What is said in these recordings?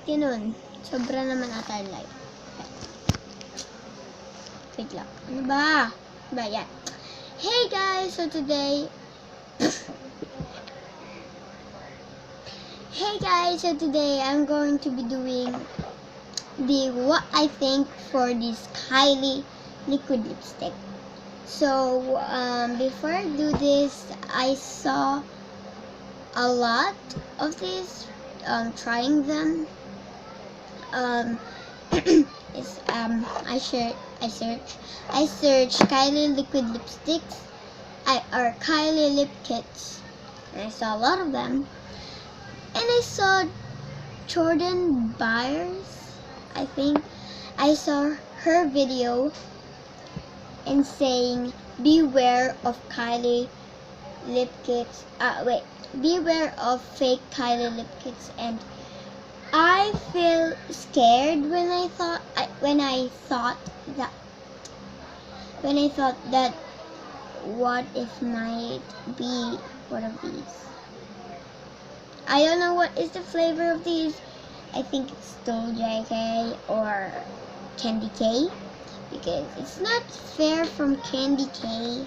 Ganun. Sobra naman ata yung light. Wait lang. Ano ba? Ba, yan. Hey guys! So today... Hey guys! So today I'm going to be doing the what I think for this Kylie liquid lipstick. So before I do this, I saw a lot of these, trying them. I searched Kylie liquid lipsticks, or Kylie lip kits, and I saw a lot of them. And I saw Jordan Byers, I think. I saw her video and saying, beware of Kylie lip kits. Beware of fake Kylie lip kits. And I feel scared when I thought that what if might be one of these. I don't know what is the flavor of these. I think it's still JK or Candy K, because it's not fair from Candy K.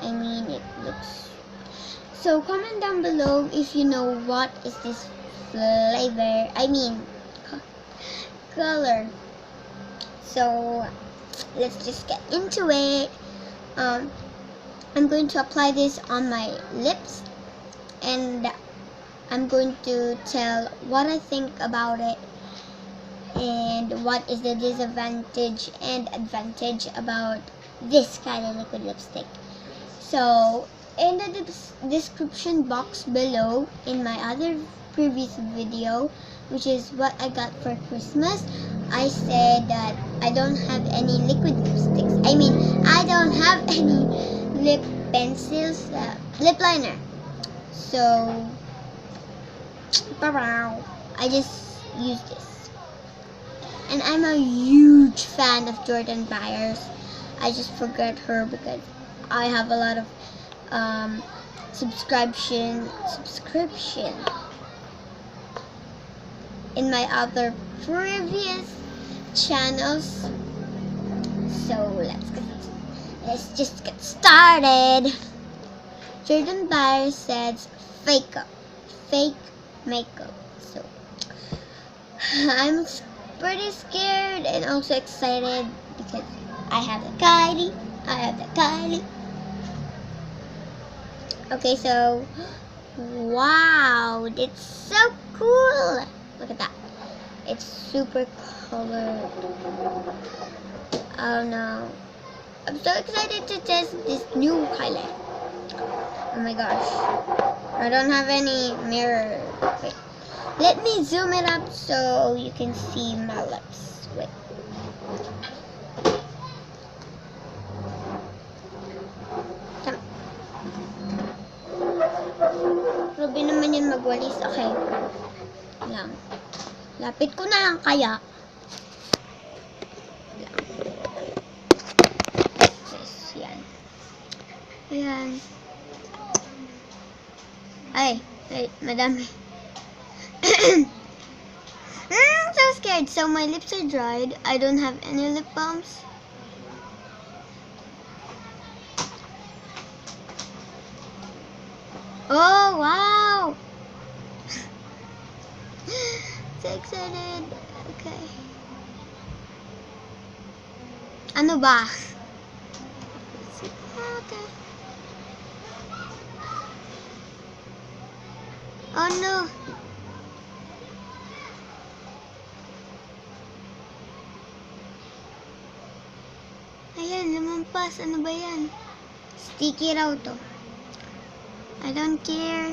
I mean, it looks... So comment down below if you know what is this flavor. I mean, color. So let's just get into it. I'm going to apply this on my lips, and I'm going to tell what I think about it and what is the disadvantage and advantage about this kind of liquid lipstick. So in the description box below, in my other previous video, which is what I got for Christmas, I said that I don't have any liquid lipsticks. I mean, I don't have any lip pencils, lip liner. So I just use this, and I'm a huge fan of Jordan Byers. I just forgot her because I have a lot of subscription in my other previous channels. So let's just get started. Jordan Byers says fake makeup. So I'm pretty scared and also excited because I have the Kylie. Okay, so wow, it's so cool. Look at that. It's super colored. Oh no. I'm so excited to test this new Kylie. Oh my gosh. I don't have any mirror. Wait. Let me zoom it up so you can see my lips. Wait. Come. Grabe naman yun magwalis. Okay. Lang. Lapit ko na lang kaya. Lang. Yes, yan. Ayan. Ay, wait, madami. I'm so scared. So my lips are dried. I don't have any lip balms. Oh, wow. So excited. Okay. Ano ba? Okay. Oh no. Ayan, lumampas. Ano ba yan? Sticky raw to. I don't care.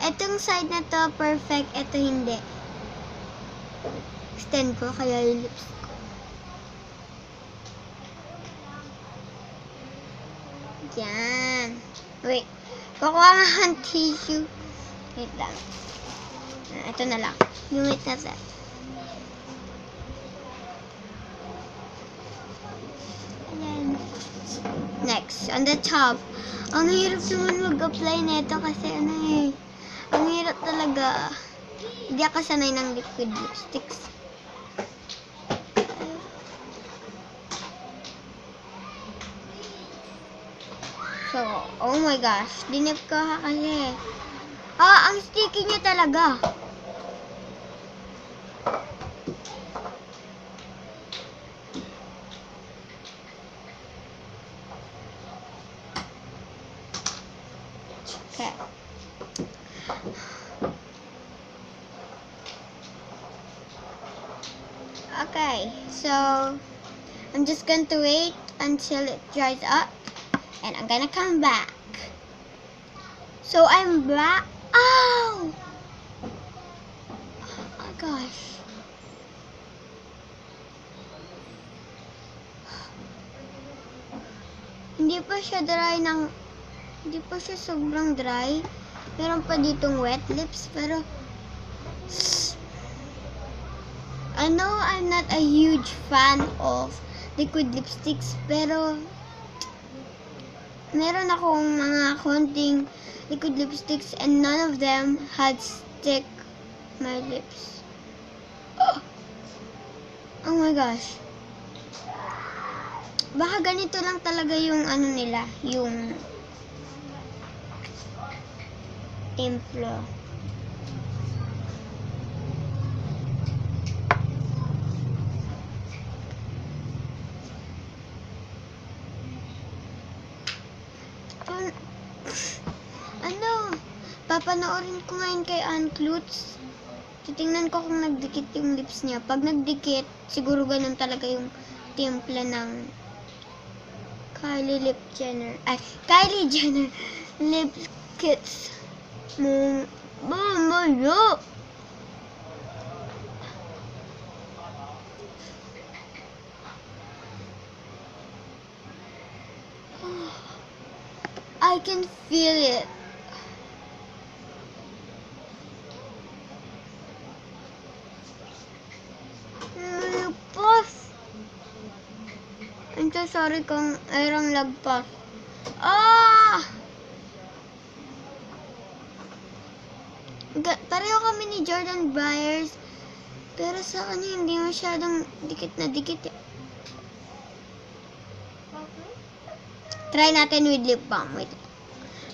Etong side na to, perfect. Ito hindi. Extend ko, kaya yung lips ko. Yan. Wait. Kukuha nga ng tissue. Wait lang. Ito na lang. Yung wait na set. Ayan. Next. text on the top. Ang hirap naman mag-apply nito kasi ano eh. Ang hirap talaga. Hindi ako sanay ng liquid lipsticks. So, oh my gosh. Dinip ko kasi. Ang sticky niya talaga. Okay. Okay, so I'm just going to wait until it dries up and I'm gonna come back. So I'm back. Ow! Oh my gosh. Hindi pa siya sobrang dry. Meron pa ditong wet lips, pero I know I'm not a huge fan of liquid lipsticks, pero meron akong mga konting liquid lipsticks and none of them had stick my lips. Oh my gosh. Baka ganito lang talaga yung ano nila, yung timpla. Ano? Papanoorin ko ngayon kay Ann Klutz. Titingnan ko kung nagdikit yung lips niya. Pag nagdikit, siguro ganun talaga yung timpla ng Kylie Jenner lip kits. Mamaya. I can feel it. Lagpas. I'm so sorry kung mayroong lagpas. Pareho kami ni Jordan Byers. Pero sa kanya hindi masyadong dikit na dikit. Try natin with lip balm. Wait.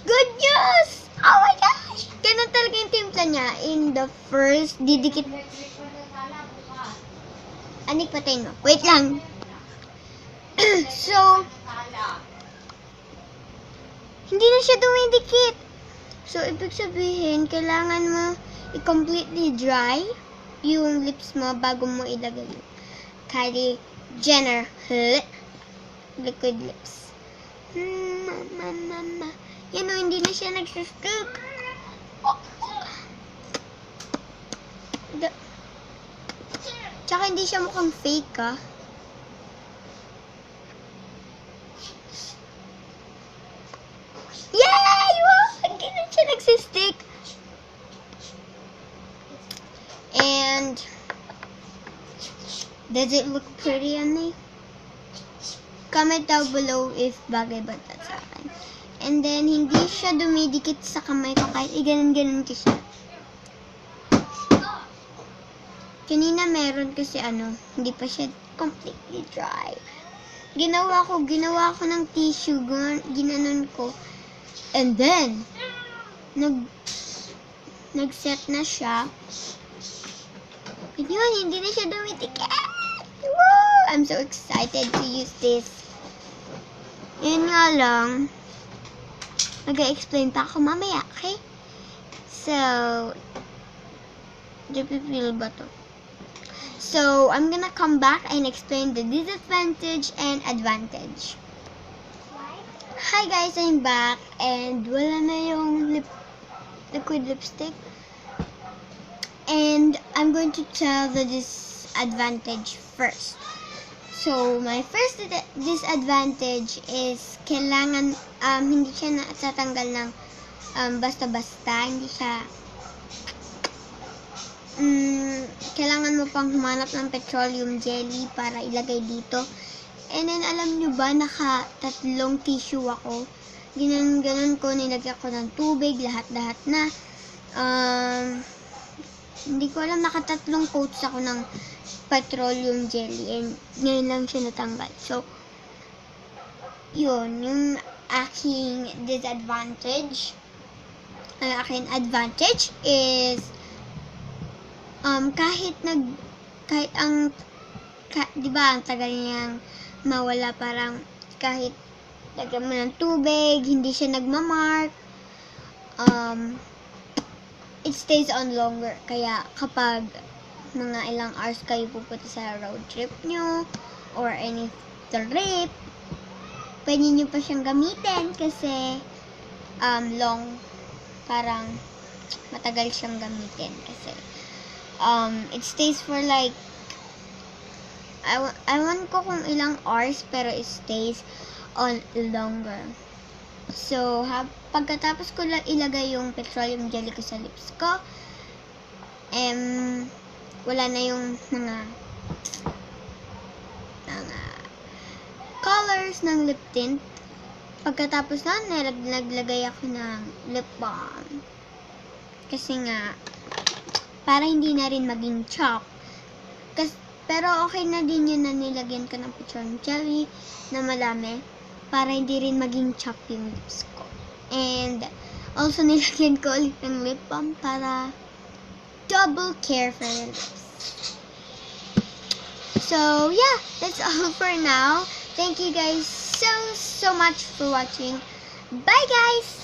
Good news! Oh my gosh! Ganun talaga yung timpla niya. In the first, didikit. Anik, patayin mo. Wait lang. So, hindi na siya dumidikit. So, ibig sabihin, kailangan mo i-completely dry yung lips mo bago mo ilagay yung Kylie Jenner liquid lips. Yan o, hindi na siya nagsistick. Tsaka hindi siya mukhang fake, ah. Yay! Wow! Hindi na siya nagsistick. And does it look pretty on me? Comment down below if bagay ba ito sa akin. And then, hindi siya dumidikit sa kamay ko kahit ganun-ganun ko siya. Kanina meron kasi hindi pa siya completely dry. Ginawa ko ng tissue, ginanon ko. And then, nag-set na siya. And yun, hindi na siya dumidikit. Woo! I'm so excited to use this. Yun nga lang, mag-explain pa ako mamaya, okay? So, napipil ba to? So, I'm gonna come back and explain the disadvantage and advantage. Hi guys, I'm back and wala na yung liquid lipstick. And I'm going to tell the disadvantage first. So, my first disadvantage is kailangan hindi siya natatanggal ng basta-basta. Hindi siya kailangan mo pang humanap ng petroleum jelly para ilagay dito. And then, alam nyo ba, naka-3 tissue ako. Ganon ko, nilagyan ko ng tubig, lahat-lahat na. Hindi ko alam, naka-3 coats ako ng petroleum jelly. And ngayon lang siya natanggal. So, yun, yung aking disadvantage. Ang aking advantage is, di ba, ang tagal niyang mawala, parang kahit lagyan mo ng tubig, hindi siya nagmamark, it stays on longer. Kaya kapag mga ilang hours kayo pupunta sa road trip nyo, or any trip, pwede nyo pa siyang gamitin kasi parang matagal siyang gamitin kasi it stays for like I want ko kung ilang hours, pero it stays on longer. So, pagkatapos ko lang ilagay yung petroleum jelly ko sa lips ko, wala na yung mga colors ng lip tint. Pagkatapos na, naglagay ako ng lip balm. Kasi nga, para hindi na rin maging chop. Pero okay na din yun na nilagyan ko ng petroleum jelly na malami para hindi rin maging chop yung lips ko. And also nilagyan ko ulit ng lip balm para double care for the lips. So yeah, that's all for now. Thank you guys so much for watching. Bye guys!